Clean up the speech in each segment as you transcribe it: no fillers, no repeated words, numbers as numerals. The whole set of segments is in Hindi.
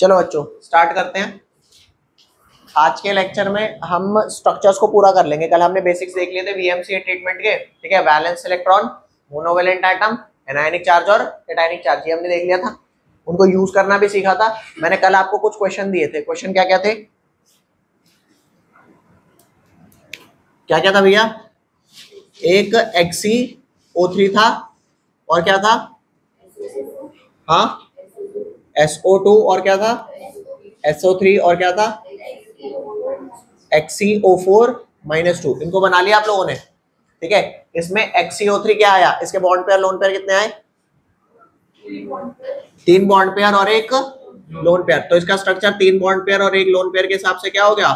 चलो बच्चों स्टार्ट करते हैं। आज के लेक्चर में हम स्ट्रक्चर्स को पूरा कर लेंगे। कल हमने बेसिक्स देख लिए थे वीएमसीए ट्रीटमेंट के, ठीक है। Valence electron, monovalent atom, anionic charge और कैटायनिक चार्ज, ये हमने देख लिया था। उनको यूज करना भी सीखा था। मैंने कल आपको कुछ क्वेश्चन दिए थे। क्वेश्चन क्या क्या थे, क्या क्या था भैया? एक XeO3 था और क्या था? हाँ, SO2 और क्या था? SO3 और क्या था? XeO4-2। इनको बना लिया आप लोगों ने, ठीक है। इसमें XeO3 क्या आया? इसके बॉन्ड पेयर लोन पेयर कितने आए? 3 बॉन्ड पेयर और एक लोन पेयर। तो इसका स्ट्रक्चर 3 बॉन्ड पेयर और एक लोन पेयर के हिसाब से क्या हो गया?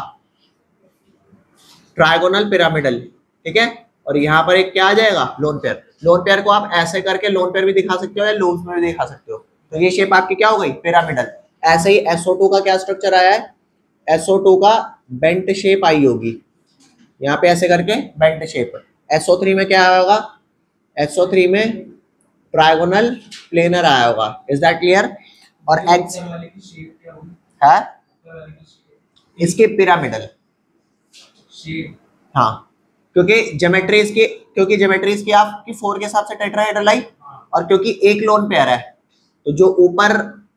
ट्रायगोनल पिरामिडल, ठीक है। और यहाँ पर एक क्या आ जाएगा? Lone pair. लोन पेयर को आप ऐसे करके लोन पेयर भी दिखा सकते हो या लूप्स में भी दिखा सकते हो। तो ये शेप आपकी क्या हो गई? पिरामिडल। ऐसे ही SO2 का क्या स्ट्रक्चर आया है? SO2 का बेंट शेप आई होगी, यहाँ पे ऐसे करके बेंट शेप। SO3 में क्या आया होगा? SO3 में ट्रायगोनल प्लेनर आया होगा। Is that clear? और एक्स है इसके पिरामिडल। हाँ, क्योंकि ज्योमेट्री इसकी आपकी 4 के हिसाब से टेट्राहेड्रल आई, और क्योंकि एक लोन पेयर है तो जो ऊपर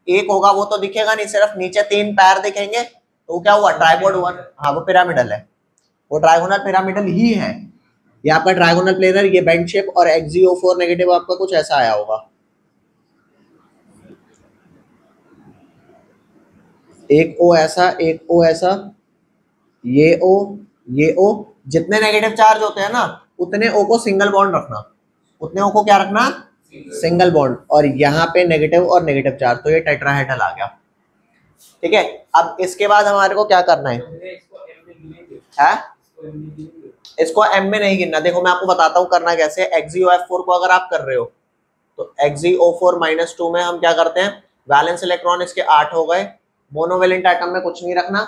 एक होगा वो तो दिखेगा नहीं, सिर्फ नीचे 3 पैर दिखेंगे, तो वो क्या हुआ? ट्राइपॉड हुआ। हाँ, वो पिरामिडल है, वो ट्रायगोनल पिरामिडल ही है। ये आपका ट्रायगोनल प्लेनर, ये बेंट शेप, और XeO4 नेगेटिव आपका कुछ ऐसा आया होगा। एक O ऐसा, एक O ऐसा, ये O। जितने नेगेटिव चार्ज होते हैं ना, उतने O को सिंगल बॉन्ड रखना। उतने O को क्या रखना? Single bond. और यहाँ पे नेगेटिव और नेगेटिव चार्ज, तो ये टेट्राहेड्रल आ गया, ठीक है। अब इसके बाद हमारे को क्या करना है? इसको M में नहीं गिनना। देखो मैं आपको बताता हूँ करना कैसे। XeO4 को अगर आप कर रहे हो तो XeO4-2 में हम क्या करते हैं? वैलेंस इलेक्ट्रॉन इसके 8 हो गए। मोनोवेलेंट एटम में कुछ नहीं रखना,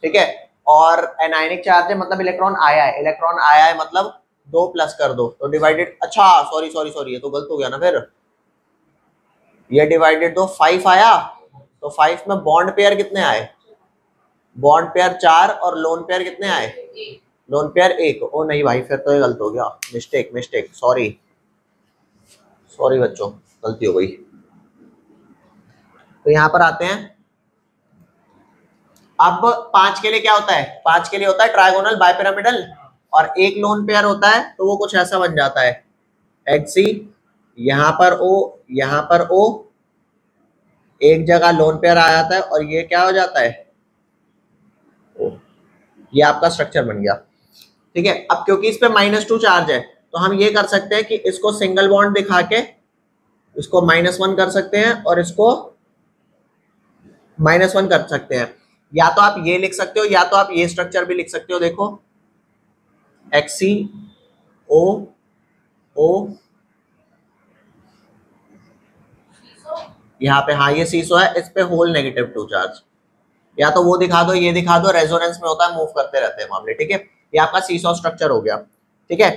ठीक है। और एनायनिक चार्ज है, मतलब इलेक्ट्रॉन आया है। इलेक्ट्रॉन आया है मतलब 2 प्लस कर दो तो डिवाइडेड। अच्छा सॉरी ये तो गलत हो गया ना। फिर ये डिवाइडेड 2 5 आया, तो 5 में बॉन्ड पेयर कितने आए? बॉन्ड पेयर 4 और लोन पेयर कितने आए? Lone pair 1। ओ नहीं भाई, फिर तो ये गलत हो गया। मिस्टेक सॉरी बच्चों, गलती हो गई। तो यहां पर आते हैं। अब 5 के लिए क्या होता है? 5 के लिए होता है ट्रायगोनल बाइपिरामिडल, और एक लोन पेयर होता है तो वो कुछ ऐसा बन जाता है। Xe, यहाँ पर O, यहाँ पर O, एक जगह लोन पेयर आ जाता है, और ये क्या हो जाता है? O। ये आपका स्ट्रक्चर बन गया, ठीक है। अब क्योंकि इस पे -2 चार्ज है, तो हम ये कर सकते हैं कि इसको सिंगल बॉन्ड दिखा के इसको -1 कर सकते हैं, और इसको -1 कर सकते हैं। या तो आप ये लिख सकते हो, या तो आप ये स्ट्रक्चर भी लिख सकते हो। देखो XeO, यहाँ पे, हाँ ये सीसो है, इस पे होल -2 चार्ज। या तो वो दिखा दो, ये दिखा दो, रेजोनेंस में होता है, मूव करते रहते हैं मामले, ठीक है। ये आपका सीसो स्ट्रक्चर हो गया, ठीक है।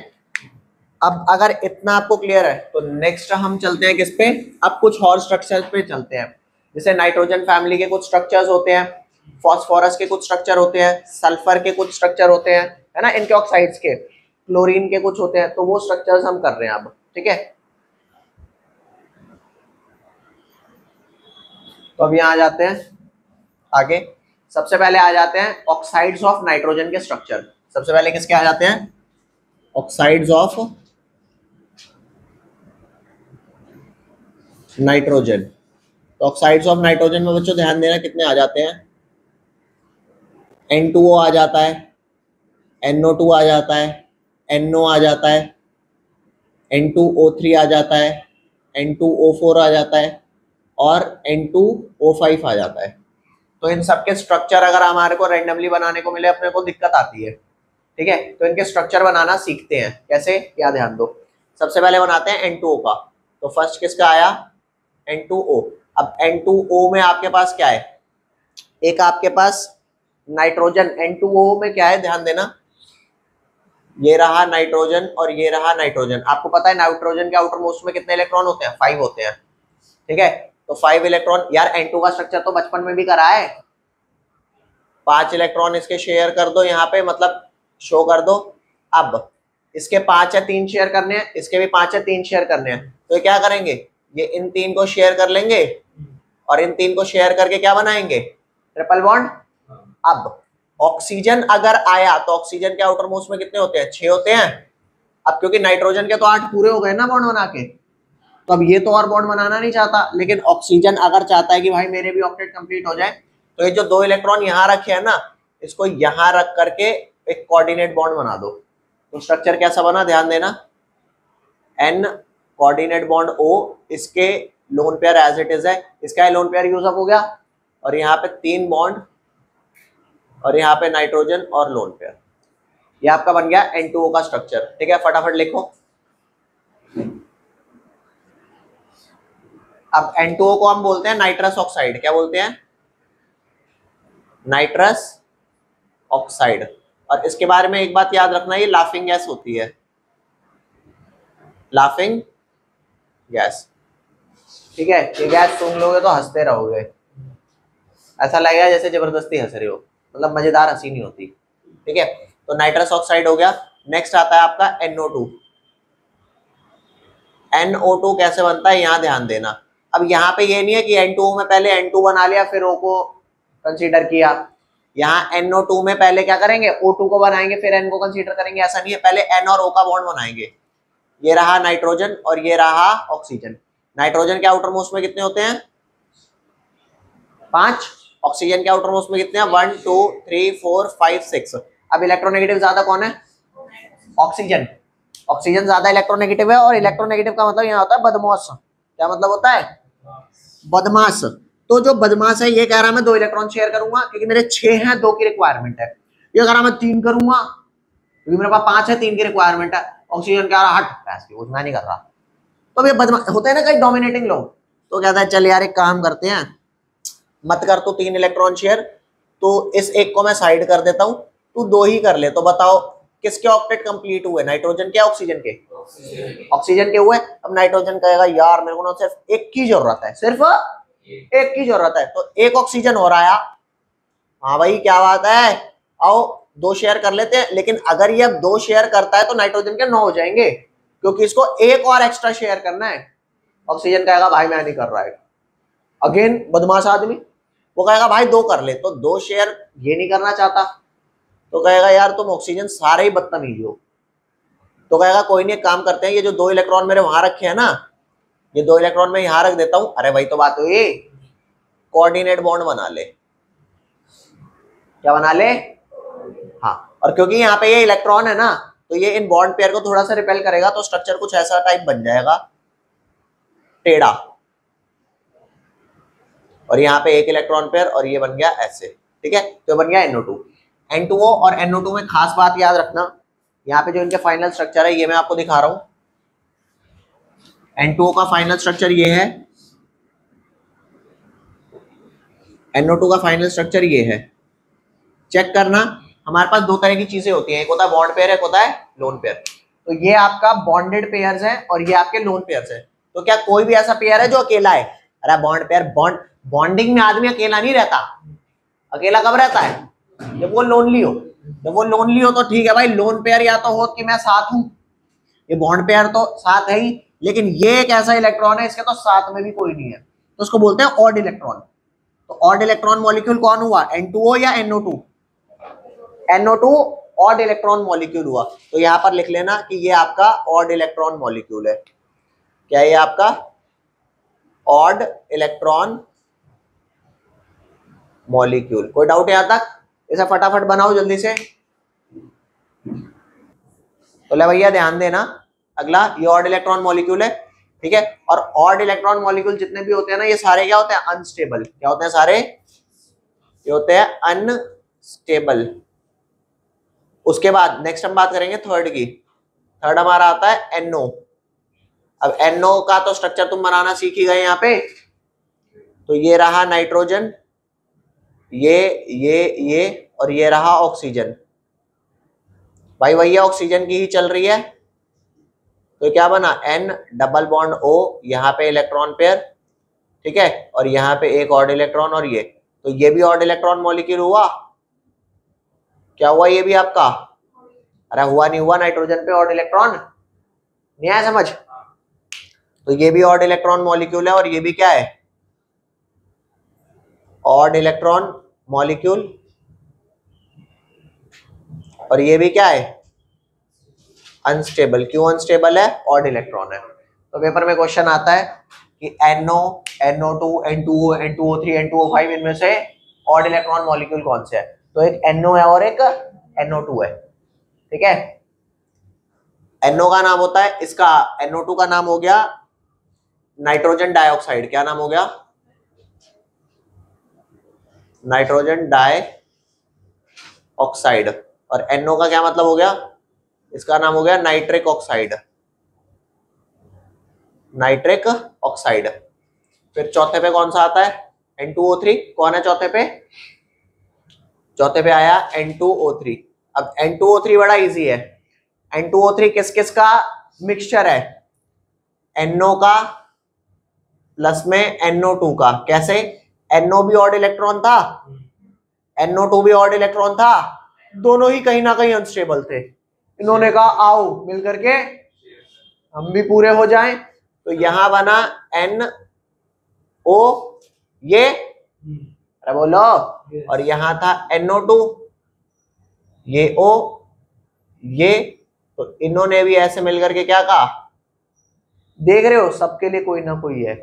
अब अगर इतना आपको क्लियर है तो नेक्स्ट हम चलते हैं किस पे? अब कुछ और स्ट्रक्चर्स पे चलते हैं। जैसे नाइट्रोजन फैमिली के कुछ स्ट्रक्चर्स होते हैं, फॉस्फोरस के कुछ स्ट्रक्चर होते हैं, सल्फर के कुछ स्ट्रक्चर होते हैं, है ना, इनके ऑक्साइड्स के, क्लोरीन के कुछ होते हैं। तो वो स्ट्रक्चर्स हम कर रहे हैं अब, ठीक है। तो अब यहाँ आ जाते हैं आगे। सबसे पहले आ जाते हैं ऑक्साइड्स ऑफ नाइट्रोजन के स्ट्रक्चर। सबसे पहले किसके आ जाते हैं? Oxides of nitrogen. तो ऑक्साइड्स ऑफ नाइट्रोजन में बच्चों ध्यान देना कितने आ जाते हैं? N2O आ जाता है, NO2 आ जाता है, NO आ जाता है, N2O3 आ जाता है, N2O4 आ जाता है, और N2O5 आ जाता है। तो इन सब के स्ट्रक्चर अगर हमारे को रैंडमली बनाने को मिले, अपने को दिक्कत आती है, ठीक है। तो इनके स्ट्रक्चर बनाना सीखते हैं कैसे, क्या ध्यान दो। सबसे पहले बनाते हैं N2O का। तो फर्स्ट किसका आया? N2O। अब N2O में आपके पास क्या है? एक आपके पास नाइट्रोजन। N2O में क्या है, ध्यान देना, ये रहा नाइट्रोजन और ये रहा नाइट्रोजन। आपको पता है नाइट्रोजन के आउटर मोस्ट में कितने इलेक्ट्रॉन होते हैं? 5 होते हैं, ठीक है। तो 5 इलेक्ट्रॉन। यार N2 का स्ट्रक्चर तो बचपन में भी करा है। 5 इलेक्ट्रॉन इसके शेयर कर दो यहाँ पे, मतलब शो कर दो। अब इसके 5 या 3 शेयर करने हैं, इसके भी 5 या 3 शेयर करने हैं, तो ये क्या करेंगे, ये इन 3 को शेयर कर लेंगे और इन 3 को शेयर करके क्या बनाएंगे, ट्रिपल बॉन्ड। अब ऑक्सीजन अगर आया तो ऑक्सीजन के आउटर मोस्ट में कितने होते हैं, 6 होते हैं। अब क्योंकि नाइट्रोजन के तो 8 पूरे हो गए ना बॉन्ड बना के, तो अब ये तो और बॉन्ड बनाना नहीं चाहता, लेकिन ऑक्सीजन अगर चाहता है कि भाई मेरे भी ऑक्टेट कंप्लीट हो जाए, तो ये जो 2 इलेक्ट्रॉन यहाँ रखे हैं ना, इसको यहाँ रख करके एक कोऑर्डिनेट बॉन्ड बना दो। तो स्ट्रक्चर कैसा बना, ध्यान देना, N कोऑर्डिनेट बॉन्ड O, इसके lone pair as it is है, इसका लोन पेयर यूज अप हो गया, और यहाँ पे 3 बॉन्ड और यहाँ पे नाइट्रोजन और लोन पेयर, ये आपका बन गया N2O का स्ट्रक्चर। ठीक है, फटाफट लिखो। अब N2O को हम बोलते हैं नाइट्रस ऑक्साइड, क्या बोलते हैं, नाइट्रस ऑक्साइड। और इसके बारे में एक बात याद रखना, ये लाफिंग गैस होती है, लाफिंग गैस। ठीक है, ये गैस सूंघ लोगे तो हंसते रहोगे, ऐसा लगेगा जैसे जबरदस्ती हंस रहे हो, मतलब मजेदार हंसी नहीं होती। ठीक है, तो नाइट्रस ऑक्साइड हो गया। नेक्स्ट आता है आपका NO2। NO2 कैसे बनता है, यहाँ ध्यान देना। अब यहाँ पे ये नहीं है कि N2O में पहले N2 बना लिया फिर O को कंसीडर किया, यहाँ NO2 में पहले क्या करेंगे, O2 को बनाएंगे फिर N को कंसीडर करेंगे, ऐसा नहीं है, पहले N और O का बॉन्ड बनाएंगे। ये रहा नाइट्रोजन और ये रहा ऑक्सीजन। नाइट्रोजन के आउटर मोस्ट में कितने होते हैं, 5। ऑक्सीजन के आउटर मोस्ट में कितने हैं, 1 2 3 4 5 6। अब इलेक्ट्रोनेगेटिव ज्यादा कौन है, ऑक्सीजन। ऑक्सीजन ज्यादा इलेक्ट्रोनेगेटिव है, और इलेक्ट्रोनेगेटिव का मतलब यहाँ होता है बदमाश। क्या मतलब होता है, बदमाश। तो जो बदमाश है ये कह रहा मैं 2 इलेक्ट्रॉन शेयर करूंगा क्योंकि मेरे 6 हैं, 2 की रिक्वायरमेंट है। ये कह रहा मैं 3 करूंगा क्योंकि मेरे पास 5 है, 3 की रिक्वायरमेंट है। ऑक्सीजन कह रहा हट पैस की, मैं नहीं कर रहा। तो ये बदमाश होते हैं ना कई डोमिनेटिंग लोग, तो कहता है चल यार एक काम करते हैं, मत कर तू 3 इलेक्ट्रॉन शेयर, तो इस एक को मैं साइड कर देता हूं, तू 2 ही कर ले। तो बताओ किसके ऑक्टेट कंप्लीट हुए, नाइट्रोजन के ऑक्सीजन के, ऑक्सीजन के हुए। अब नाइट्रोजन कहेगा यार मेरे को ना सिर्फ एक की जरूरत है, सिर्फ एक की जरूरत है, तो एक ऑक्सीजन हो रहा है। हाँ भाई क्या बात है, आओ 2 शेयर कर लेते हैं। लेकिन अगर ये अब 2 शेयर करता है तो नाइट्रोजन के 9 हो जाएंगे, क्योंकि इसको एक और एक्स्ट्रा शेयर करना है। ऑक्सीजन कहेगा भाई मैं नहीं कर रहा है, अगेन बदमाश आदमी, वो कहेगा भाई 2 कर ले, तो 2 शेयर ये नहीं करना चाहता, तो कहेगा यार तुम ऑक्सीजन सारे ही बदतमीज हो। तो कहेगा कोई नहीं, एक काम करते हैं, ये जो 2 इलेक्ट्रॉन मेरे वहां रखे हैं ना, ये 2 इलेक्ट्रॉन मैं यहां रख देता हूं। अरे भाई तो बात हुई, कोऑर्डिनेट बॉन्ड बना ले। क्या बना ले, हाँ। और क्योंकि यहाँ पे ये इलेक्ट्रॉन है ना, तो ये इन बॉन्ड पेयर को थोड़ा सा रिपेल करेगा, तो स्ट्रक्चर कुछ ऐसा टाइप बन जाएगा, टेढ़ा। और यहाँ पे एक इलेक्ट्रॉन पेयर और ये बन गया ऐसे। ठीक है, तो बन गया NO2। N2O और NO2 में खास बात याद रखना, यहाँ पे जो इनके फाइनल स्ट्रक्चर है ये मैं आपको दिखा रहा हूं। N2O का फाइनल स्ट्रक्चर ये है, NO2 का फाइनल स्ट्रक्चर ये है। चेक करना, हमारे पास 2 तरह की चीजें होती हैं, एक होता है बॉन्ड पेयर, एक होता है लोन पेयर। तो ये आपका बॉन्डेड पेयर्स है और ये आपके लोन पेयर्स है। तो क्या कोई भी ऐसा पेयर है जो अकेला है, अरे बॉन्ड पेयर, बॉन्डिंग में आदमी अकेला नहीं रहता। अकेला कब रहता है, जब वो लोनली हो। जब वो लोनली हो तो ठीक है भाई, लोन पेयर या तो हो कि मैं साथ हूं, ये बॉन्ड पेयर तो साथ है ही, लेकिन ये एक ऐसा इलेक्ट्रॉन है इसके तो साथ में भी कोई नहीं है, तो उसको बोलते हैं ऑड इलेक्ट्रॉन। तो ऑड इलेक्ट्रॉन मॉलिक्यूल कौन हुआ, N2O या NO2? NO2 odd electron molecule हुआ। तो यहां पर लिख लेना कि ये आपका ऑड इलेक्ट्रॉन मॉलिक्यूल है। क्या ये आपका ऑड इलेक्ट्रॉन मॉलिक्यूल? कोई डाउट है यहां तक? इसे फटाफट बनाओ जल्दी से। तो ले भैया ध्यान देना, अगला ये ऑड इलेक्ट्रॉन मॉलिक्यूल है। ठीक है, और ऑड इलेक्ट्रॉन मॉलिक्यूल जितने भी होते हैं ना, ये सारे क्या होते हैं, अनस्टेबल। क्या होते हैं सारे, ये होते हैं अनस्टेबल। उसके बाद नेक्स्ट हम बात करेंगे थर्ड की। थर्ड हमारा आता है NO। अब NO का तो स्ट्रक्चर तुम बनाना सीख ही गए यहाँ पे। तो ये रहा नाइट्रोजन, ये और ये रहा ऑक्सीजन। भाई भैया ऑक्सीजन की ही चल रही है, तो क्या बना N डबल बॉन्ड O, यहाँ पे इलेक्ट्रॉन पेयर, ठीक है, और यहाँ पे एक ऑड इलेक्ट्रॉन और ये, तो ये भी ऑड इलेक्ट्रॉन मॉलिक्यूल हुआ। क्या हुआ ये भी आपका? अरे हुआ नहीं हुआ, नाइट्रोजन पे ऑड इलेक्ट्रॉन, नहीं आया समझ? तो ये भी ऑड इलेक्ट्रॉन मॉलिक्यूल है और ये भी क्या है? Odd electron molecule. और ये भी क्या है? अनस्टेबल। क्यों अनस्टेबल है? ऑड इलेक्ट्रॉन है। तो पेपर में क्वेश्चन आता है कि NO, NO2, N2O, N2O3, N2O5 इनमें से ऑड इलेक्ट्रॉन मॉलिक्यूल कौन से है? तो एक NO है और एक NO2 है, ठीक है। NO का नाम होता है, इसका NO2 का नाम हो गया नाइट्रोजन डाइऑक्साइड। क्या नाम हो गया? Nitrogen dioxide. और NO का क्या मतलब हो गया? इसका नाम हो गया नाइट्रिक ऑक्साइड, नाइट्रिक ऑक्साइड। फिर चौथे पे कौन सा आता है? N2O3। कौन है चौथे पे? चौथे पे आया N2O3। अब N2O3 बड़ा इजी है। N2O3 किस किस का मिक्सचर है? NO का प्लस में NO2 का। कैसे? NO भी ऑड इलेक्ट्रॉन था, NO2 भी ऑड इलेक्ट्रॉन था, दोनों ही कहीं ना कहीं अनस्टेबल थे। इन्होंने कहा आओ मिलकर के हम भी पूरे हो जाएं, तो यहां बना NO, ये अरे बोलो, और यहां था NO2, ये O, ये, तो इन्होंने भी ऐसे मिलकर के क्या कहा? देख रहे हो सबके लिए कोई ना कोई है।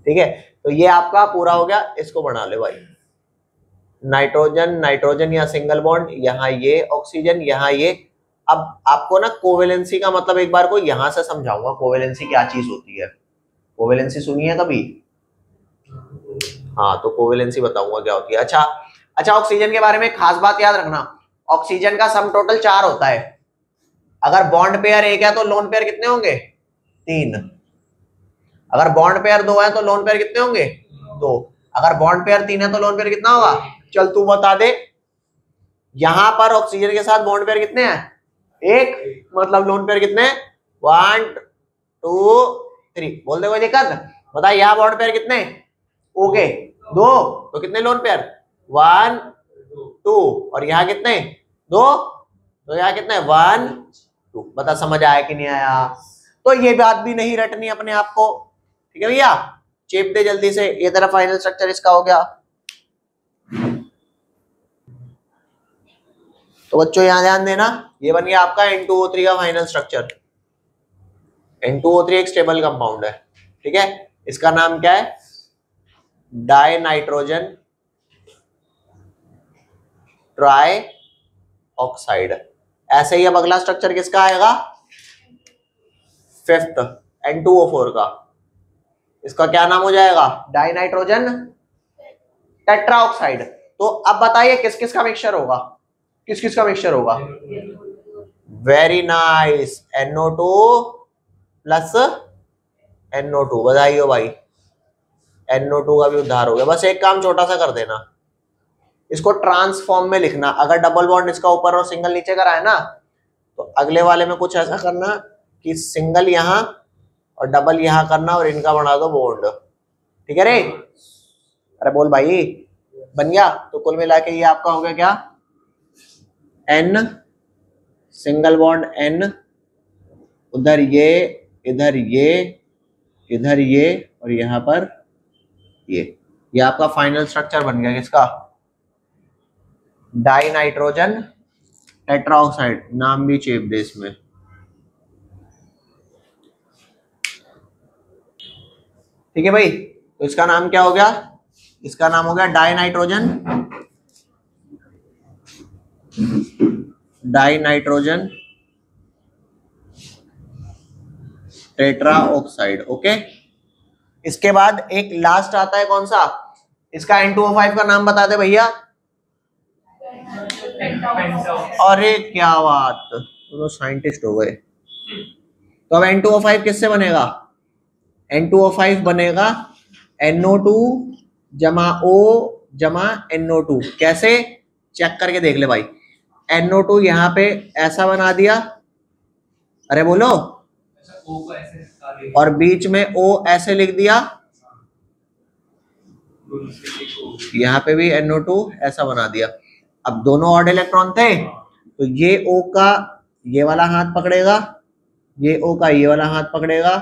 ठीक है, तो ये आपका पूरा हो गया। इसको बना ले भाई, नाइट्रोजन नाइट्रोजन या सिंगल बॉन्ड, यहाँ ये ऑक्सीजन, यहाँ ये। अब आपको ना कोवेलेंसी का मतलब एक बार को यहां से समझाऊंगा, कोवेलेंसी क्या चीज होती है। कोवेलेंसी सुनी है कभी? हाँ, तो कोवेलेंसी बताऊंगा क्या होती है। अच्छा, ऑक्सीजन के बारे में खास बात याद रखना, ऑक्सीजन का सम टोटल 4 होता है। अगर बॉन्ड पेयर 1 है तो लोन पेयर कितने होंगे? 3। अगर बॉन्ड पेयर 2 है तो लोन पेयर कितने होंगे? 2। अगर बॉन्ड पेयर 3 है तो लोन पेयर कितना होगा? चल तू बता दे। यहां पर ऑक्सीजन के साथ बॉन्ड पेयर कितने हैं? 1, मतलब लोन पेयर कितने? 1 2 3। बोल दे कोई दिक्कत? बता यहां बॉन्ड पेयर कितने? ओके 2, तो कितने लोन पेयर? 1 2। और यहाँ कितने? 2, तो यहाँ कितने? 1 2। बता समझ आया कि नहीं आया? तो ये बात भी नहीं रटनी अपने आप को, ठीक है भैया। चेप दे जल्दी से। ये तरह फाइनल स्ट्रक्चर इसका हो गया। तो बच्चों यहां ध्यान देना, ये बन गया आपका N2O3 का फाइनल स्ट्रक्चर। N2O3 एक स्टेबल कंपाउंड है, ठीक है। इसका नाम क्या है? Die nitrogen try oxide. ऐसे ही अब अगला स्ट्रक्चर किसका आएगा? 5th N2O4 का। इसका क्या नाम हो जाएगा? Die nitrogen tetroxide. तो अब बताइए किस किस का मिक्सचर होगा? किस किस का मिक्सचर होगा? Very nice, NO2 plus NO2। बधाई हो भाई, NO2 का भी उद्धार हो गया। बस एक काम छोटा सा कर देना, इसको ट्रांसफॉर्म में लिखना। अगर डबल बॉन्ड इसका ऊपर और सिंगल नीचे करा है ना, तो अगले वाले में कुछ ऐसा करना कि सिंगल यहां और डबल यहां करना और इनका बना दो बॉन्ड, ठीक है रे? अरे बोल भाई, बन गया? तो कुल मिला के ये आपका हो गया क्या? N सिंगल बॉन्ड N, उधर ये, इधर ये, इधर ये, और यहां पर ये आपका फाइनल स्ट्रक्चर बन गया किसका? Die nitrogen tetroxide. नाम भी चेप दे इसमें, ठीक है भाई। तो इसका नाम क्या हो गया? इसका नाम हो गया डाई नाइट्रोजन टेट्राऑक्साइड। ओके, इसके बाद एक लास्ट आता है, कौन सा? इसका N2O5 का नाम बता दे भैया। अरे क्या बात, तो साइंटिस्ट हो गए। तो अब N2O5 किससे बनेगा? N2O5 बनेगा NO2 जमा O जमा NO2। कैसे? चेक करके देख ले भाई। NO2 यहाँ पे ऐसा बना दिया, अरे बोलो, और बीच में O ऐसे लिख दिया, यहाँ पे भी NO2 ऐसा बना दिया। अब दोनों ऑड इलेक्ट्रॉन थे तो ये O का ये वाला हाथ पकड़ेगा, ये O का ये वाला हाथ पकड़ेगा।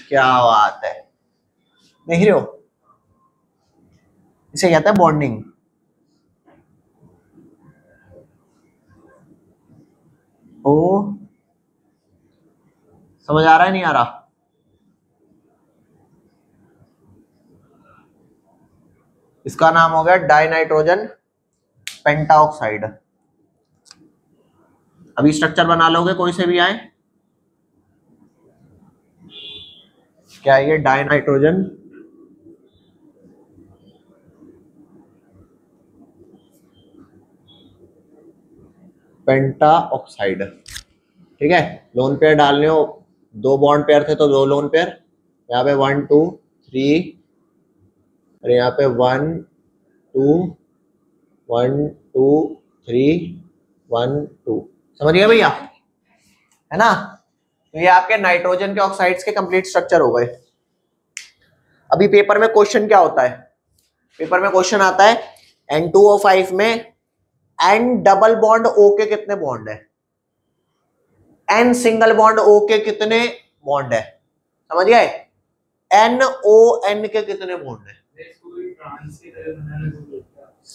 क्या बात है, देख रहे हो, इसे कहता है बॉन्डिंग। ओ समझ आ रहा है नहीं आ रहा? इसका नाम हो गया डाइनाइट्रोजन पेंटाऑक्साइड। अभी स्ट्रक्चर बना लोगे कोई से भी आए, क्या ये डाइनाइट्रोजन पेंटाऑक्साइड, ठीक है। लोन पेयर डालने हो, 2 बॉन्ड पेयर थे तो 2 लोन पेयर, यहाँ पे 1 2 3 और यहाँ पे 1 2 1 2 3 1 2, समझ गए भैया, है ना। तो ये आपके नाइट्रोजन के ऑक्साइड्स के कंप्लीट स्ट्रक्चर हो गए। अभी पेपर में क्वेश्चन क्या होता है, पेपर में क्वेश्चन आता है N2O5 में N डबल बॉन्ड O के कितने बॉन्ड है, N सिंगल बॉन्ड O के कितने बॉन्ड है, समझ गए, NON के कितने बॉन्ड है।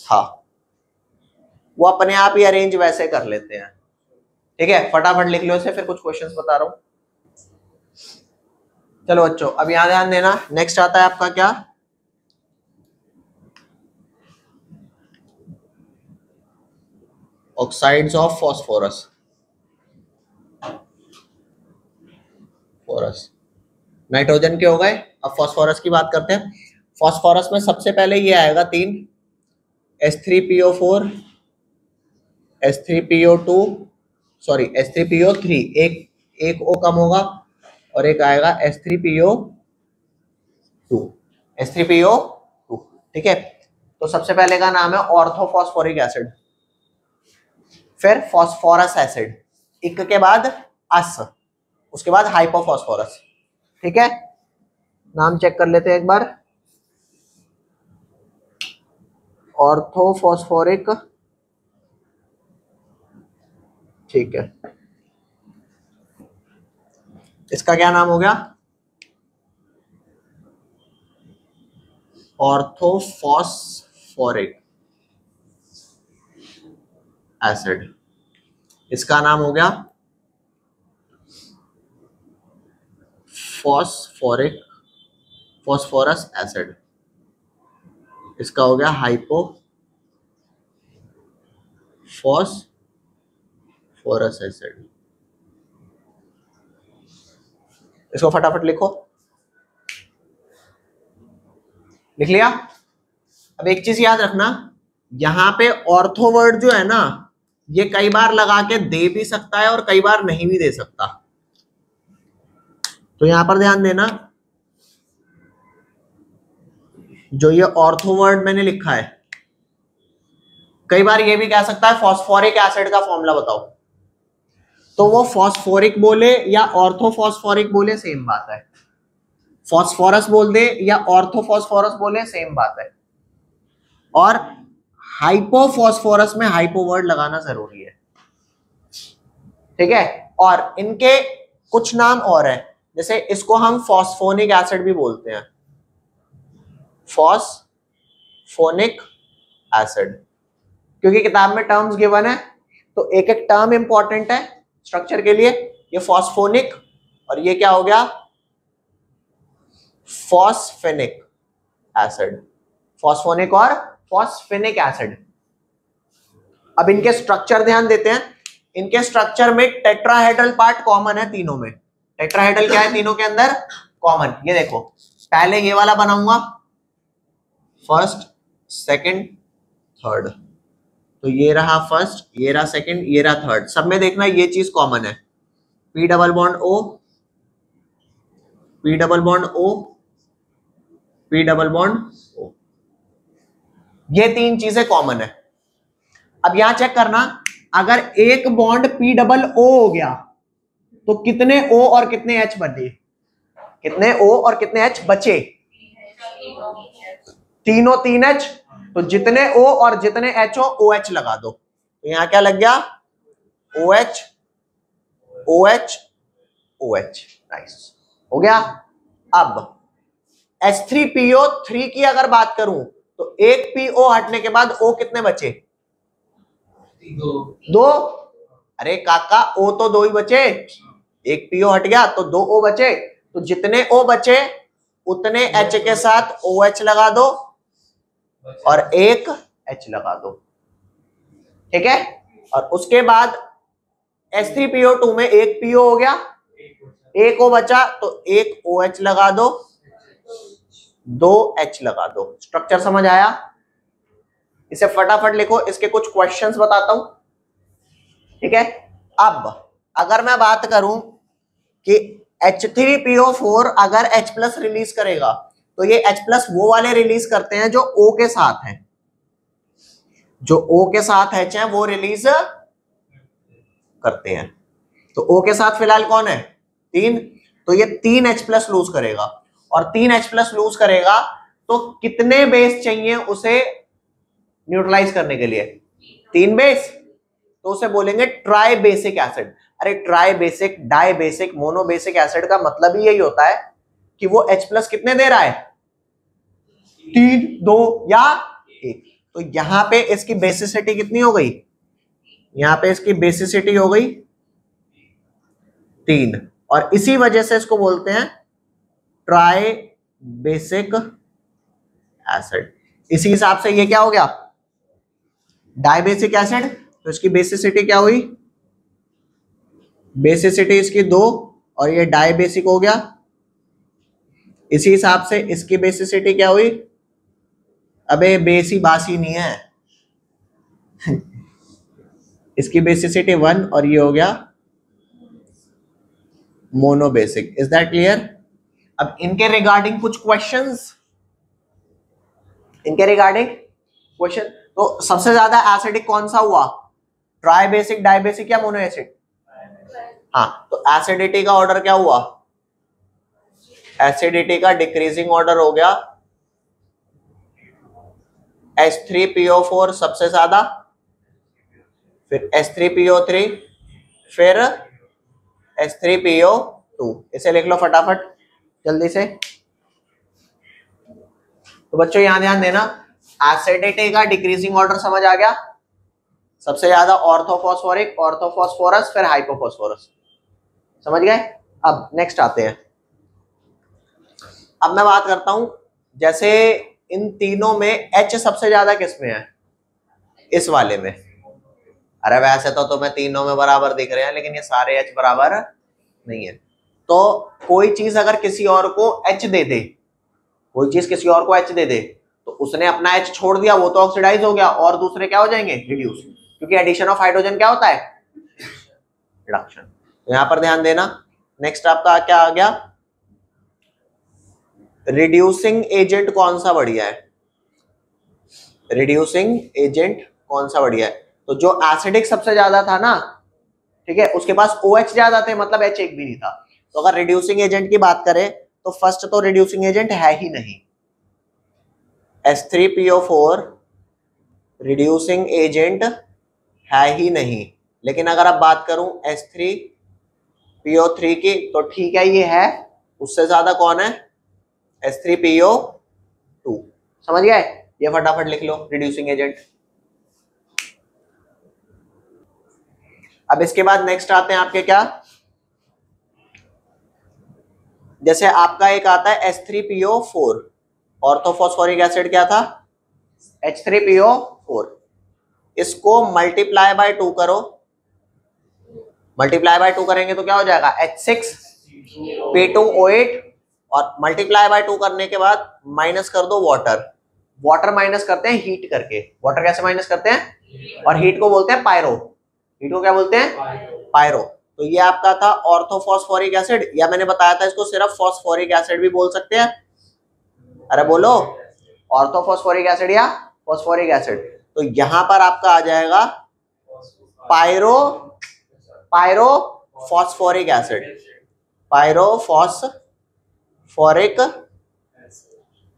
हाँ वो अपने आप ही अरेंज वैसे कर लेते हैं, ठीक है। फटाफट लिख लो इसे, फिर कुछ क्वेश्चंस बता रहा हूं। चलो बच्चों अब यहां ध्यान देना, नेक्स्ट आता है आपका क्या, oxides of phosphorus. Phosphorus nitrogen के हो गए, अब फॉस्फोरस की बात करते हैं। फॉस्फोरस में सबसे पहले ये आएगा 3 H3PO4 H3PO2 सॉरी H3PO3, एक O कम होगा और एक आएगा H3PO2 H3PO2, ठीक है। तो सबसे पहले का नाम है ऑर्थोफॉस्फोरिक एसिड, फिर फॉस्फोरस एसिड, इक के बाद अस, उसके बाद हाइपोफॉस्फोरस, ठीक है। नाम चेक कर लेते हैं एक बार, ऑर्थोफॉस्फोरिक, ठीक है। इसका क्या नाम हो गया, ऑर्थोफॉस्फोरिक एसिड, इसका नाम हो गया फॉस्फोरस एसिड, इसका हो गया हाइपोफॉस्फोरस एसिड। इसको फटाफट लिखो, लिख लिया। अब एक चीज याद रखना, यहां पे ऑर्थो वर्ड जो है ना, ये कई बार लगा के दे भी सकता है और कई बार नहीं भी दे सकता, तो यहां पर ध्यान देना। जो ये ऑर्थो वर्ड मैंने लिखा है, कई बार ये भी कह सकता है फॉस्फोरिक एसिड का फॉर्मूला बताओ, तो वो फॉस्फोरिक बोले या ऑर्थोफॉस्फोरिक बोले सेम बात है, फॉस्फोरस बोल दे या ऑर्थोफॉस्फोरस बोले सेम बात है। और हाइपोफॉस्फोरस में हाइपो वर्ड लगाना जरूरी है, ठीक है। और इनके कुछ नाम और है, जैसे इसको हम फॉस्फोनिक एसिड भी बोलते हैं, फॉस्फोनिक एसिड, क्योंकि किताब में टर्म्स गिवन है तो एक एक टर्म इंपॉर्टेंट है स्ट्रक्चर के लिए। ये फॉस्फोनिक और ये क्या हो गया, फॉस्फेनिक एसिड, फॉस्फोनिक और फॉस्फेनिक एसिड। अब इनके स्ट्रक्चर ध्यान देते हैं, इनके स्ट्रक्चर में टेट्राहेड्रल पार्ट कॉमन है तीनों में। टेट्राहेड्रल क्या है तीनों के अंदर कॉमन, ये देखो, पहले ये वाला बनाऊंगा फर्स्ट सेकंड थर्ड, तो ये रहा फर्स्ट, ये रहा सेकंड, ये रहा थर्ड, सब में देखना ये चीज कॉमन है, P double bond O, P double bond O, P double bond O, ये 3 चीजें कॉमन है। अब यहां चेक करना, अगर एक बॉन्ड P डबल O हो गया तो कितने O और कितने H बने, कितने O और कितने H बचे? तीनों 3H, तो जितने O और जितने H हो OH लगा दो। तो यहां क्या लग गया? OH OH OH। नाइस, हो गया। अब H3PO3 की अगर बात करूं तो एक PO हटने के बाद O कितने बचे? दो। अरे काका, O तो 2 ही बचे, एक PO हट गया तो 2 O बचे, तो जितने O बचे उतने H के साथ OH लगा दो और एक H लगा दो, ठीक है। और उसके बाद H3PO2 में एक PO हो गया, एक O बचा तो एक OH लगा दो, 2 H लगा दो। स्ट्रक्चर समझ आया? इसे फटाफट लिखो, इसके कुछ क्वेश्चंस बताता हूं, ठीक है। अब अगर मैं बात करूं कि H3PO4 अगर H+ रिलीज करेगा तो ये H+ वो वाले रिलीज करते हैं जो O के साथ हैं, जो O के साथ H हैं वो रिलीज करते हैं। तो O के साथ फिलहाल कौन है? 3, तो ये 3 H+ लूज करेगा, और 3 H+ लूज करेगा तो कितने बेस चाहिए उसे न्यूट्रलाइज करने के लिए? 3 बेस, तो उसे बोलेंगे ट्राई बेसिक एसिड। अरे tribasic, dibasic, monobasic acid का मतलब ही यही होता है कि वो H+ कितने दे रहा है? 3, 2 या 1। तो यहां पे इसकी बेसिसिटी कितनी हो गई? यहां पे इसकी बेसिसिटी हो गई 3, और इसी वजह से इसको बोलते हैं ट्राई बेसिक एसिड। इसी हिसाब से ये क्या हो गया? Dibasic acid. तो इसकी बेसिसिटी क्या हुई? बेसिसिटी इसकी 2 और ये डाइबेसिक हो गया। इसी हिसाब से इसकी बेसिसिटी क्या हुई? अबे बेसी बासी नहीं है इसकी बेसिसिटी 1 और ये हो गया मोनोबेसिक। Is that clear? अब इनके रिगार्डिंग कुछ क्वेश्चंस, इनके रिगार्डिंग क्वेश्चन। तो सबसे ज्यादा एसिडिक कौन सा हुआ? ट्राई बेसिक, डाइबेसिक या मोनो एसिड? हाँ, तो एसिडिटी का ऑर्डर क्या हुआ? एसिडिटी का डिक्रीजिंग ऑर्डर हो गया। H3PO4 सबसे ज्यादा, फिर H3PO3, फिर H3PO2। इसे लिख लो फटाफट जल्दी से। तो बच्चों यहां ध्यान देना, एसिडिटी का डिक्रीजिंग ऑर्डर समझ आ गया। सबसे ज्यादा ऑर्थोफॉस्फोरिक, ऑर्थोफॉस्फोरस, फिर हाइपोफॉस्फोरस, समझ गए। अब नेक्स्ट आते हैं। अब मैं बात करता हूं, जैसे इन तीनों में H सबसे ज्यादा किस में है? इस वाले में। अरे वैसे तो तुम्हें तीनों में बराबर दिख रहे हैं, लेकिन ये सारे H बराबर नहीं है। तो कोई चीज अगर किसी और को H दे दे, कोई चीज किसी और को H दे दे, तो उसने अपना H छोड़ दिया, वो तो ऑक्सीडाइज हो गया, और दूसरे क्या हो जाएंगे? रिड्यूस। क्योंकि एडिशन ऑफ हाइड्रोजन क्या होता है? रिडक्शन। तो यहां पर ध्यान देना। नेक्स्ट आपका क्या आ गया? रिड्यूसिंग एजेंट कौन सा बढ़िया है? रिड्यूसिंग एजेंट कौन सा बढ़िया है? तो जो एसिडिक सबसे ज्यादा था ना, ठीक है, उसके पास OH ज्यादा थे, मतलब H एक भी नहीं था। तो अगर रिड्यूसिंग एजेंट की बात करें तो फर्स्ट तो रिड्यूसिंग एजेंट है ही नहीं। H3PO4 रिड्यूसिंग एजेंट है ही नहीं। लेकिन अगर आप बात करूं H3PO3 की, तो ठीक है ये है। उससे ज्यादा कौन है? H3PO2। समझ गए? ये फटाफट लिख लो रिड्यूसिंग एजेंट। अब इसके बाद नेक्स्ट आते हैं आपके क्या, जैसे आपका एक आता है H3PO4, ऑर्थोफॉस्फोरिक एसिड क्या था? H3PO4। इसको मल्टीप्लाई बाय 2 करो, मल्टीप्लाई बाय 2 करेंगे तो क्या हो जाएगा? H6P2O8, और मल्टीप्लाई बाय 2 करने के बाद माइनस कर दो वाटर। वाटर माइनस करते हैं हीट करके। वाटर कैसे माइनस करते हैं? और हीट को बोलते हैं पायरो। हीट को क्या बोलते हैं? पायरो। तो ये आपका था ऑर्थोफॉस्फोरिक एसिड, या मैंने बताया था इसको सिर्फ फॉस्फोरिक एसिड भी बोल सकते हैं। अरे बोलो, ऑर्थोफॉस्फोरिक एसिड या फॉस्फोरिक एसिड। तो यहां पर आपका आ जाएगा पायरो फॉस्फोरिक एसिड, पायरोफॉस्फोरिक फॉरिक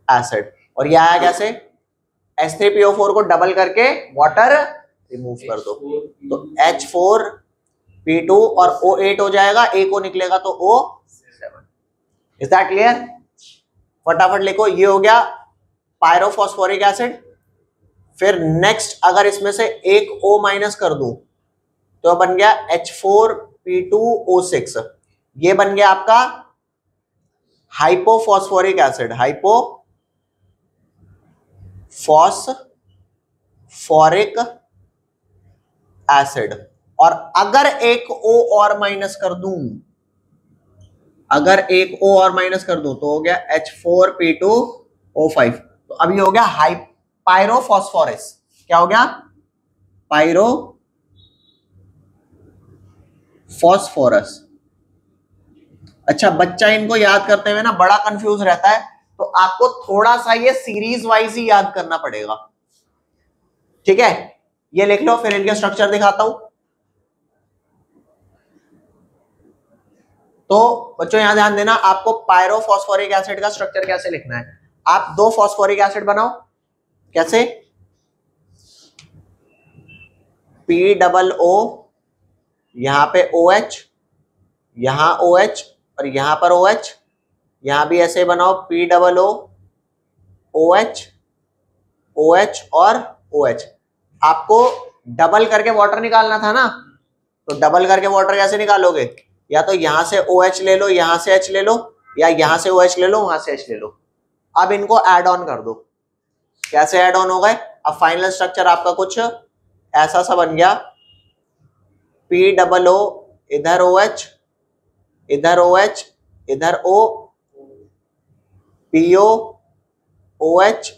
एसिड। और ये आया कैसे, H3PO4 को डबल करके वाटर रिमूव कर दो तो H4P2 और O8 हो जाएगा, एक O निकलेगा तो O7। Is that clear? फटाफट लिखो, ये हो गया पायरोफॉस्फोरिक एसिड। फिर नेक्स्ट अगर इसमें से एक O माइनस कर दूं तो बन गया H4P2O6। ये बन गया आपका हाइपोफॉस्फोरिक एसिड, हाइपोफॉस्फोरिक एसिड। और अगर एक O और माइनस कर दूं, अगर एक O और माइनस कर दूं तो हो गया H4P2O5। तो अभी हो गया पायरोफॉस्फोरस। क्या हो गया? पायरोफॉस्फोरस। अच्छा, बच्चा इनको याद करते हुए ना बड़ा कंफ्यूज रहता है, तो आपको थोड़ा सा ये सीरीज वाइज ही याद करना पड़ेगा। ठीक है, ये लिख लो, फिर इनके स्ट्रक्चर दिखाता हूं। तो बच्चों यहां ध्यान देना, आपको पायरोफॉस्फोरिक एसिड का स्ट्रक्चर कैसे लिखना है। आप दो फॉस्फोरिक एसिड बनाओ। कैसे? POO, यहां पे OH, यहां OH और यहां पर OH। यहां भी ऐसे बनाओ, POO, OH, OH और OH। आपको डबल करके वाटर निकालना था ना, तो डबल करके वाटर कैसे निकालोगे? या तो यहां से OH ले लो, यहां से H ले लो, या यहां से OH ले लो, वहां से H ले लो। अब इनको ऐड ऑन कर दो। कैसे ऐड ऑन हो गए? अब फाइनल स्ट्रक्चर आपका कुछ ऐसा सा बन गया, POO, इधर OH, इधर OH, इधर O, PO, OH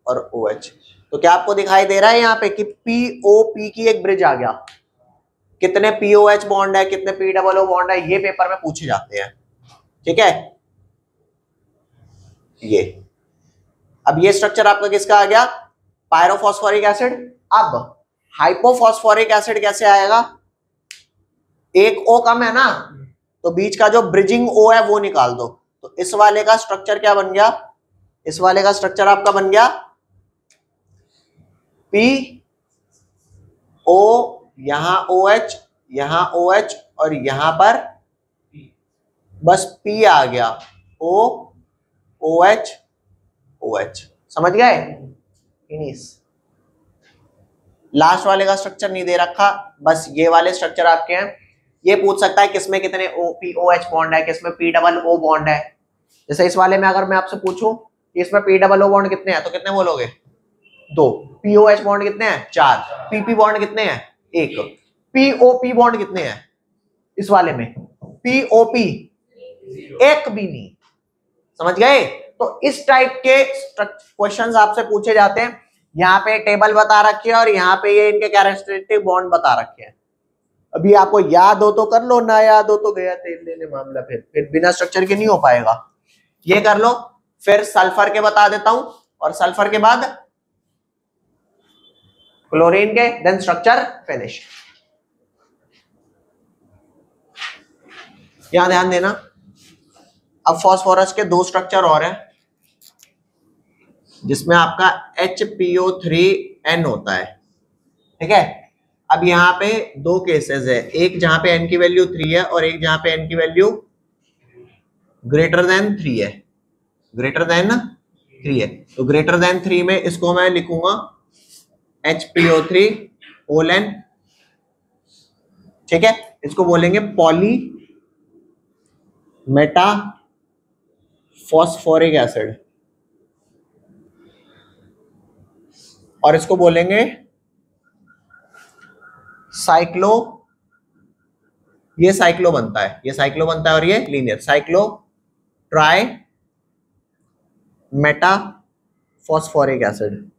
और OH। तो क्या आपको दिखाई दे रहा है यहाँ पे कि POP की एक ब्रिज आ गया। कितने POH बॉन्ड है, कितने POO बॉन्ड है, ये पेपर में पूछे जाते हैं। ठीक है, ये अब ये स्ट्रक्चर आपका किसका आ गया? Pyrophosphoric acid. अब हाइपोफॉस्फोरिक एसिड कैसे आएगा? एक O कम है ना, तो बीच का जो ब्रिजिंग O है वो निकाल दो। तो इस वाले का स्ट्रक्चर क्या बन गया? इस वाले का स्ट्रक्चर आपका बन गया PO, यहां OH, यहां OH और यहां पर बस P आ गया, O, OH, OH। समझ गए? लास्ट वाले का स्ट्रक्चर नहीं दे रखा, बस ये वाले स्ट्रक्चर आपके हैं। ये पूछ सकता है किसमें कितने POH बॉन्ड है, किसमें POO बॉन्ड है। जैसे इस वाले में अगर मैं आपसे पूछूं कि इसमें POO बॉन्ड कितने हैं, तो कितने बोलोगे? 2। POH बॉन्ड कितने हैं? 4। PP बॉन्ड कितने हैं? 1। POP बॉन्ड कितने हैं इस वाले में? POP एक भी नहीं। समझ गए? तो इस टाइप के क्वेश्चंस आपसे पूछे जाते हैं। यहाँ पे टेबल बता रखी है और यहाँ पे ये इनके कैरेक्टरिस्टिक बॉन्ड बता रखे हैं। अभी आपको याद हो तो कर लो, ना याद हो तो गया तेल लेने मामला। फिर बिना स्ट्रक्चर के नहीं हो पाएगा। ये कर लो, फिर सल्फर के बता देता हूं, और सल्फर के बाद क्लोरीन के, देन स्ट्रक्चर फिनिश। यहां ध्यान देना, अब फास्फोरस के दो स्ट्रक्चर और हैं, जिसमें आपका HPO3N होता है। ठीक है, अब यहाँ पे दो केसेस है, एक जहां पे N की वैल्यू 3 है और एक जहां पे N की वैल्यू ग्रेटर देन 3 है। ग्रेटर देन 3 है, तो ग्रेटर देन 3 में इसको मैं लिखूंगा HPO3ON। ठीक है, इसको बोलेंगे पॉली मेटा फॉस्फोरिक एसिड, और इसको बोलेंगे साइक्लो। ये साइक्लो बनता है, ये साइक्लो बनता है और ये linear cyclo try Meta phosphoric acid,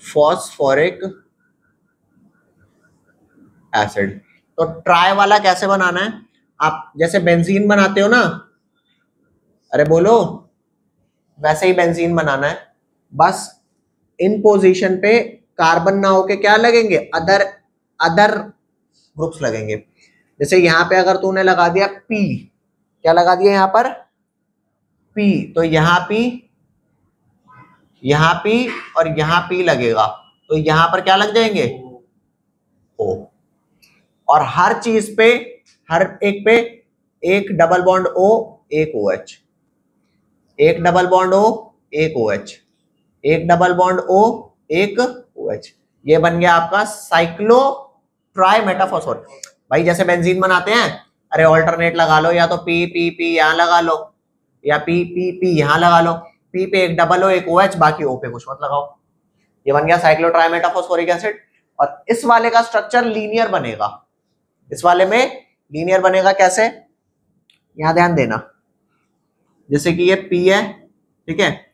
phosphoric acid. तो ट्राई वाला कैसे बनाना है? आप जैसे बेंजीन बनाते हो ना, अरे बोलो, वैसे ही बेंजीन बनाना है। बस इन पोजीशन पे कार्बन ना होके क्या लगेंगे? अदर ग्रुप्स लगेंगे। जैसे यहां पे अगर तूने लगा दिया P, क्या लगा दिया यहाँ पर P, तो यहाँ P, यहाँ P और यहाँ P लगेगा, तो यहाँ पर क्या लग जाएंगे O। और हर चीज पे, हर एक पे एक डबल बॉन्ड O, एक OH, एक डबल बॉन्ड O, एक OH, एक डबल बॉन्ड O, एक OH। ये बन गया आपका साइक्लो ट्राई मेटाफॉस्फोर। भाई जैसे बेंजीन बनाते हैं, अरे ऑल्टरनेट लगा लो, या तो पी पी पी यहां लगा लो, या पी पी पी यहां लगा लो, पी पे एक डबल O, एक OH, बाकी O पे कुछ मत लगाओ। ये बन गया साइक्लो ट्राई मेटाफॉस्फोरिक एसिड। और इस वाले का स्ट्रक्चर लीनियर बनेगा, इस वाले में लीनियर बनेगा कैसे, यहां ध्यान देना। जैसे कि ये P है, ठीक है,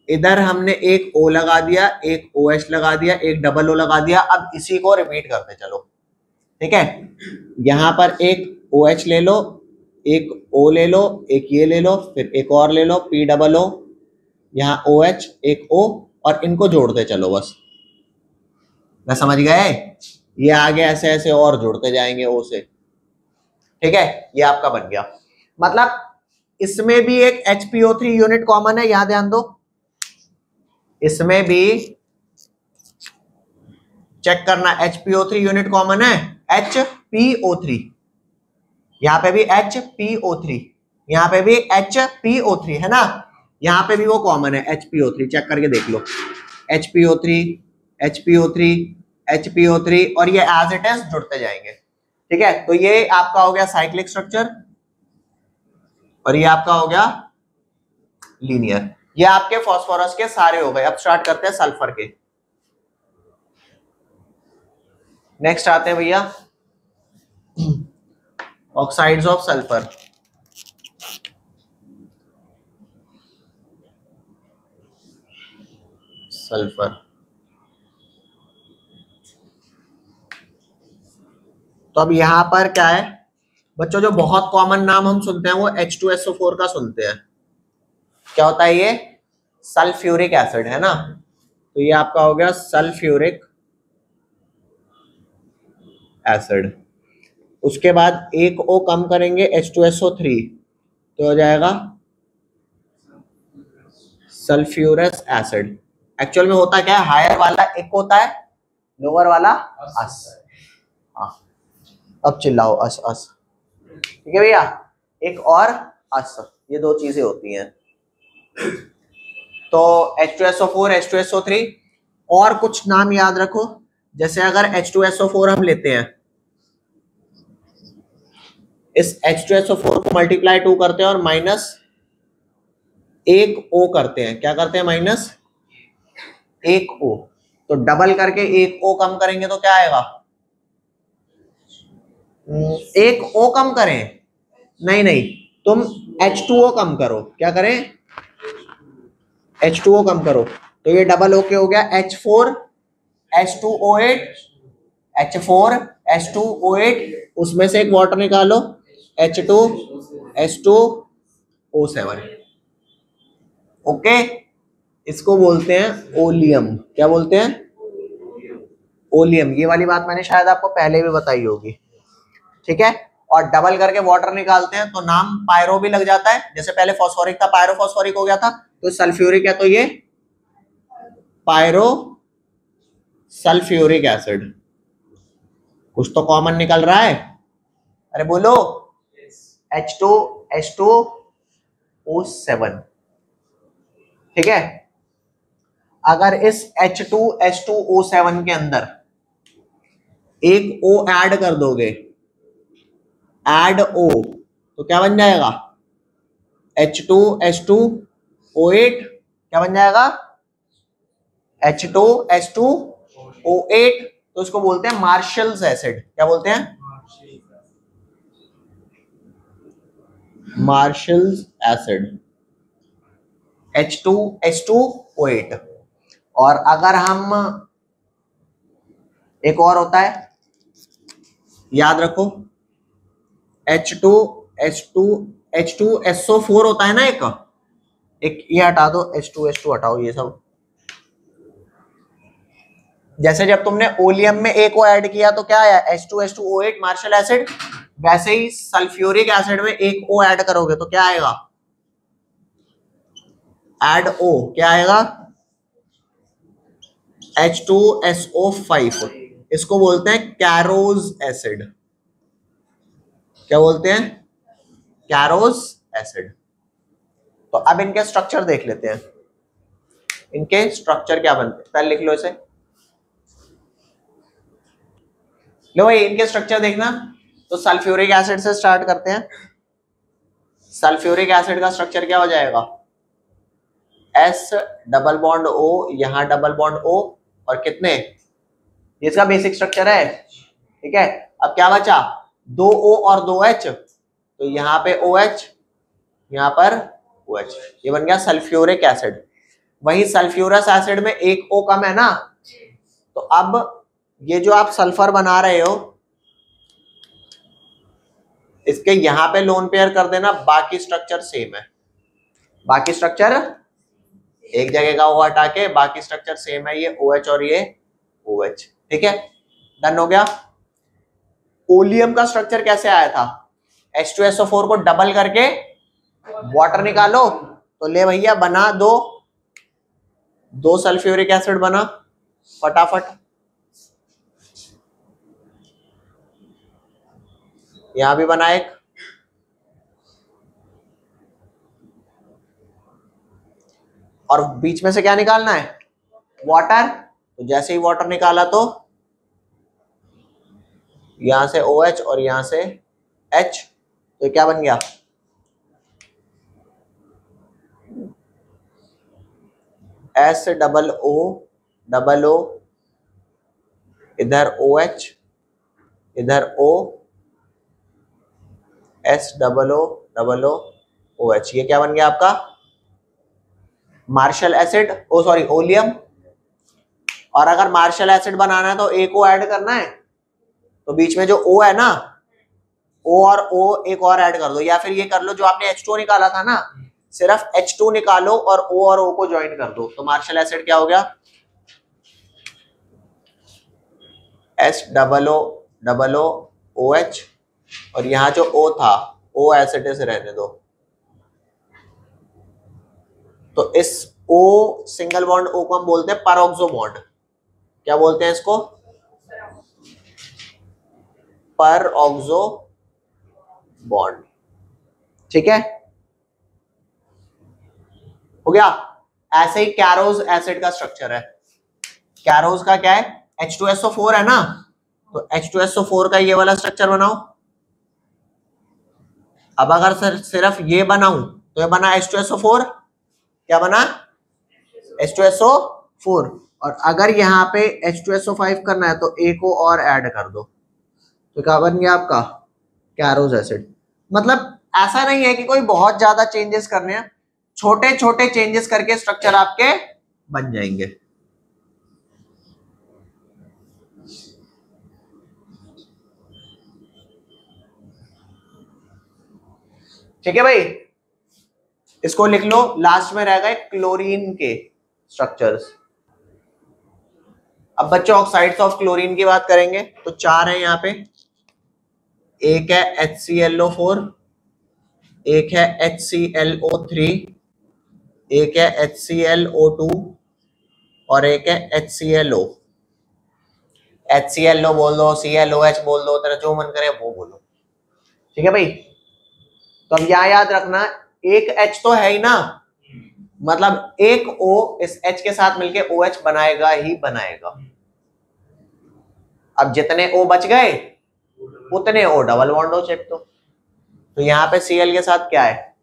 इधर हमने एक O लगा दिया, एक OH लगा दिया, एक डबल O लगा दिया। अब इसी को रिपीट करते चलो, ठीक है। यहां पर एक OH ले लो, एक O ले लो, एक ये ले लो, फिर एक और ले लो P डबल O, यहाँ OH, एक O, और इनको जोड़ते चलो बस। मैं समझ गए, ये आगे ऐसे ऐसे और जोड़ते जाएंगे O से, ठीक है। ये आपका बन गया। मतलब इसमें भी एक HPO3 यूनिट कॉमन है, यहां ध्यान दो, इसमें भी चेक करना, HPO3 यूनिट कॉमन है, HPO3, यहां पे भी HPO3, यहां पे भी HPO3 है ना, यहां पे भी वो कॉमन है HPO3, चेक करके देख लो, HPO3 HPO3 HPO3, और ये एज इट इज जुड़ते जाएंगे, ठीक है। तो ये आपका हो गया साइक्लिक स्ट्रक्चर, और ये आपका हो गया लीनियर। ये आपके फास्फोरस के सारे हो गए। अब स्टार्ट करते हैं सल्फर के। नेक्स्ट आते हैं भैया ऑक्साइड्स ऑफ सल्फर। सल्फर, तो अब यहां पर क्या है बच्चों, जो बहुत कॉमन नाम हम सुनते हैं वो H2SO4 का सुनते हैं। क्या होता है ये, सल्फ्यूरिक एसिड है ना, तो ये आपका हो गया सल्फ्यूरिक एसिड। उसके बाद एक O कम करेंगे H2SO3, तो हो जाएगा सल्फ्यूरस एसिड। एक्चुअल में होता क्या है, हायर वाला एक होता है, लोअर वाला अस। हाँ, अब चिल्लाओ अस अस, ठीक है भैया, एक और अस, ये दो चीजें होती हैं। तो H2SO4 H2SO3, और कुछ नाम याद रखो, जैसे अगर H2SO4 हम लेते हैं, इस H2SO4 को मल्टीप्लाई 2 करते हैं और माइनस एक O करते हैं, क्या करते हैं, माइनस एक O, तो डबल करके एक O कम करेंगे तो क्या आएगा, एक O कम करें, नहीं नहीं, तुम H2O कम करो, क्या करें, H2O कम करो, तो ये डबल ओके हो गया H4 H2O8, H4 H2O8, उसमें से एक वाटर निकालो H2 H2O7, ओके। इसको बोलते हैं ओलियम। क्या बोलते हैं, ओलियम। ये वाली बात मैंने शायद आपको पहले भी बताई होगी, ठीक है। और डबल करके वाटर निकालते हैं तो नाम पायरो भी लग जाता है, जैसे पहले फॉस्फोरिक था पायरो फॉस्फोरिक हो गया था, तो सल्फ्यूरिक है तो ये पायरो सल्फ्यूरिक एसिड। कुछ तो कॉमन निकल रहा है, अरे बोलो, H2H2O7, ठीक है। अगर इस H2H2O7 के अंदर एक O ऐड कर दोगे, ऐड O, तो क्या बन जाएगा, H2H2O8, क्या बन जाएगा, H2H2O8, तो इसको बोलते हैं मार्शल्स एसिड। क्या बोलते हैं, मार्शल्स एसिड, H2H2O8। और अगर हम, एक और होता है, याद रखो, H2SO4 होता है ना, एक ये हटा दो, H2 हटाओ, ये सब। जैसे जब तुमने ओलियम में एक को ऐड किया तो क्या आया, H2H2O8 मार्शल एसिड, वैसे ही सल्फ्यूरिक एसिड में एक O ऐड करोगे तो क्या आएगा, ऐड O, क्या आएगा, H2SO5। इसको बोलते हैं कैरोज एसिड। क्या बोलते हैं, कैरोज एसिड। तो अब इनके स्ट्रक्चर देख लेते हैं, इनके स्ट्रक्चर क्या बनते हैं, पहले लिख लो इसे, लो भाई इनके स्ट्रक्चर देखना। तो सल्फ्यूरिक एसिड से स्टार्ट करते हैं। सल्फ्यूरिक एसिड का स्ट्रक्चर क्या हो जाएगा, S डबल बॉन्ड O, यहां डबल बॉन्ड O, और कितने, इसका बेसिक स्ट्रक्चर है, ठीक है। अब क्या बचा, 2O और 2H, तो यहाँ पे OH, यहाँ पर OH, ये बन गया सल्फ्यूरिक एसिड। वही सल्फ्यूरस एसिड में एक O कम है ना, तो अब ये जो आप सल्फर बना रहे हो इसके यहां पे लोन पेयर कर देना, बाकी स्ट्रक्चर सेम है, बाकी स्ट्रक्चर एक जगह का O हटा के बाकी स्ट्रक्चर सेम है, ये OH और ये OH, ठीक है, डन हो गया। ओलियम का स्ट्रक्चर कैसे आया था, H2SO4 को डबल करके वाटर निकालो, तो ले भैया बना दो सल्फ्यूरिक एसिड बना फटाफट, यहां भी बना एक, और बीच में से क्या निकालना है, वाटर। तो जैसे ही वाटर निकाला तो यहां से OH और यहां से H, तो क्या बन गया, S डबल O, इधर OH, इधर O, S double O OH, ये क्या बन गया आपका, मार्शल एसिड, ओ सॉरी ओलियम। और अगर मार्शल एसिड बनाना है तो एक O ऐड करना है, तो बीच में जो O है ना, O और O एक और ऐड कर दो, या फिर ये कर लो जो आपने H2O निकाला था ना, सिर्फ H2 निकालो और O और O को ज्वाइन कर दो, तो मार्शल एसिड क्या हो गया, S डबल O OH, और यहां जो O था O एसिड से रहने दो, तो इस O सिंगल बॉन्ड O को हम बोलते हैं परऑक्सो बॉन्ड। क्या बोलते हैं इसको, परऑक्सो बॉन्ड, ठीक है, हो गया। ऐसे ही कैरोज एसिड का स्ट्रक्चर है, कैरोज का क्या है, H2SO4 है ना, तो H2SO4 का ये वाला स्ट्रक्चर बनाओ। अब अगर सिर्फ ये बनाऊं तो ये बना H2SO4, क्या बना, H2SO4, और अगर यहाँ पे H2SO5 करना है तो एक को और ऐड कर दो, तो क्या बन गया आपका, कैरोज एसिड। मतलब ऐसा नहीं है कि कोई बहुत ज्यादा चेंजेस करने हैं, छोटे छोटे चेंजेस करके स्ट्रक्चर आपके बन जाएंगे। ठीक है भाई, इसको लिख लो, लास्ट में रह गए क्लोरीन के स्ट्रक्चर्स। अब बच्चों ऑक्साइड्स ऑफ क्लोरीन की बात करेंगे तो 4 है यहाँ पे, एक है HClO4, एक है HClO3, एक है HClO2 और एक है HClO। HClO बोल दो, ClOH बोल दो, तेरा जो मन करे वो बोलो, ठीक है भाई। तो अब यहाँ याद रखना, एक H तो है ही ना, मतलब एक O इस H के साथ मिलके OH बनाएगा ही बनाएगा। अब जितने O बच गए उतने O डबल बॉन्ड हो चेक। तो यहाँ पे Cl के साथ क्या है,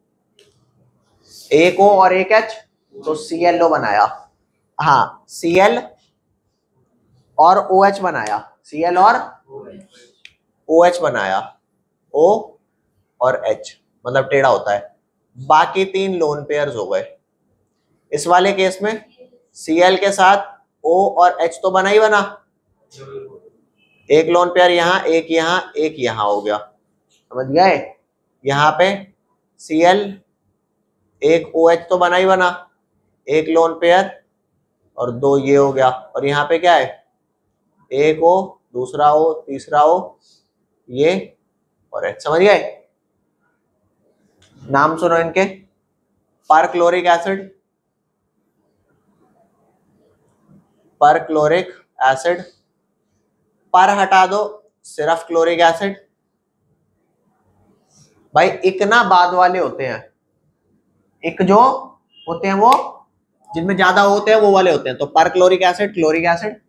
एक O और एक H, तो ClO बनाया, हाँ Cl और OH बनाया, Cl और OH बनाया, O और H मतलब टेढ़ा होता है। बाकी 3 लोन पेयर्स हो गए। इस वाले केस में Cl के साथ O और H तो बना ही बना, एक लोन पेयर यहाँ, एक यहाँ, एक यहाँ हो गया, समझ गए। यहाँ पे Cl एक OH तो बना ही बना, एक लोन पेयर और 2 ये हो गया, और यहाँ पे क्या है, एक O, दूसरा O, तीसरा O, ये और H, समझ गए? नाम सुनो इनके, पर क्लोरिक एसिड, पर क्लोरिक एसिड, पर हटा दो सिर्फ क्लोरिक एसिड। भाई इक ना बाद वाले होते हैं, इक जो होते हैं वो जिनमें ज्यादा होते हैं वो वाले होते हैं। तो पर क्लोरिक एसिड, क्लोरिक एसिड।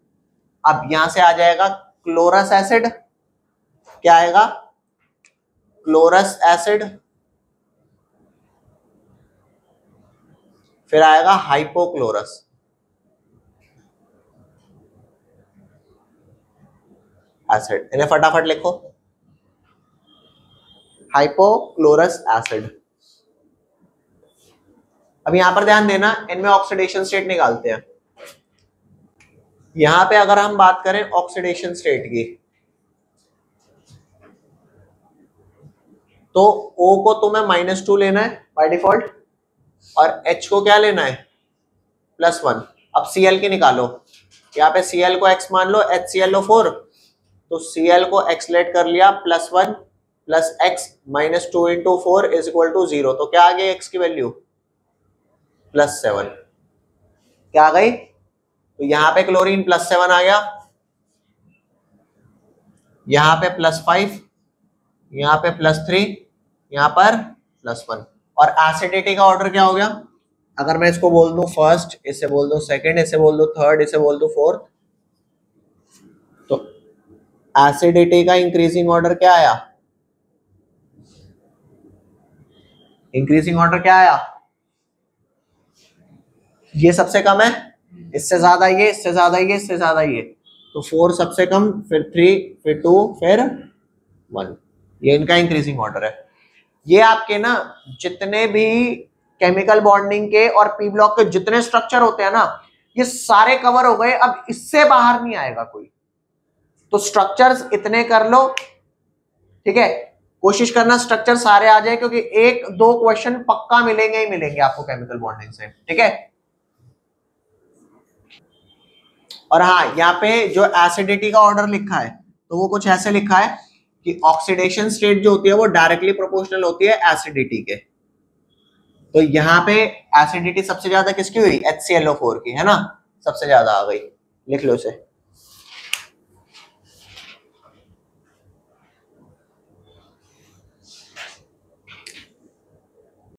अब यहां से आ जाएगा क्लोरस एसिड, क्या आएगा? Chlorous acid. फिर आएगा हाइपोक्लोरस एसिड। इन्हें फटाफट लिखो, हाइपोक्लोरस एसिड। अब यहां पर ध्यान देना, इनमें ऑक्सीडेशन स्टेट निकालते हैं। यहां पे अगर हम बात करें ऑक्सीडेशन स्टेट की, तो O को तुम्हें -2 लेना है बाय डिफॉल्ट, और H को क्या लेना है? +1। अब Cl की निकालो, यहाँ पे Cl को X मान लो, HClO4, तो Cl को X लेट कर लिया, +1 + X -2 × 4 = 0। तो क्या आ गई X की वैल्यू? +7। क्या आ गई? तो यहाँ पे क्लोरीन +7 आ गया, यहाँ पे +5, यहाँ पे +3, यहाँ पर +1। और एसिडिटी का ऑर्डर क्या हो गया? अगर मैं इसको बोल दूं फर्स्ट, इसे बोल दो सेकंड, इसे बोल दो थर्ड, इसे बोल दो फोर्थ, तो एसिडिटी का इंक्रीजिंग ऑर्डर क्या आया? इंक्रीजिंग ऑर्डर क्या आया? ये सबसे कम है, इससे ज्यादा ये, इससे ज्यादा ये, इससे ज्यादा ये। तो 4 सबसे कम, फिर 3, फिर 2, फिर 1। ये इनका इंक्रीजिंग ऑर्डर है। ये आपके ना जितने भी केमिकल बॉन्डिंग के और पी ब्लॉक के जितने स्ट्रक्चर होते हैं ना, ये सारे कवर हो गए। अब इससे बाहर नहीं आएगा कोई। तो स्ट्रक्चर्स इतने कर लो, ठीक है? कोशिश करना स्ट्रक्चर सारे आ जाए, क्योंकि 1-2 क्वेश्चन पक्का मिलेंगे ही मिलेंगे आपको केमिकल बॉन्डिंग से, ठीक है? और हाँ, यहाँ पे जो एसिडिटी का ऑर्डर लिखा है, तो वो कुछ ऐसे लिखा है कि ऑक्सीडेशन स्टेट जो होती है वो डायरेक्टली प्रोपोर्शनल होती है एसिडिटी के। तो यहाँ पे एसिडिटी सबसे ज्यादा किसकी हुई? HClO4 की, है ना? सबसे ज्यादा आ गई, लिख लो इसे।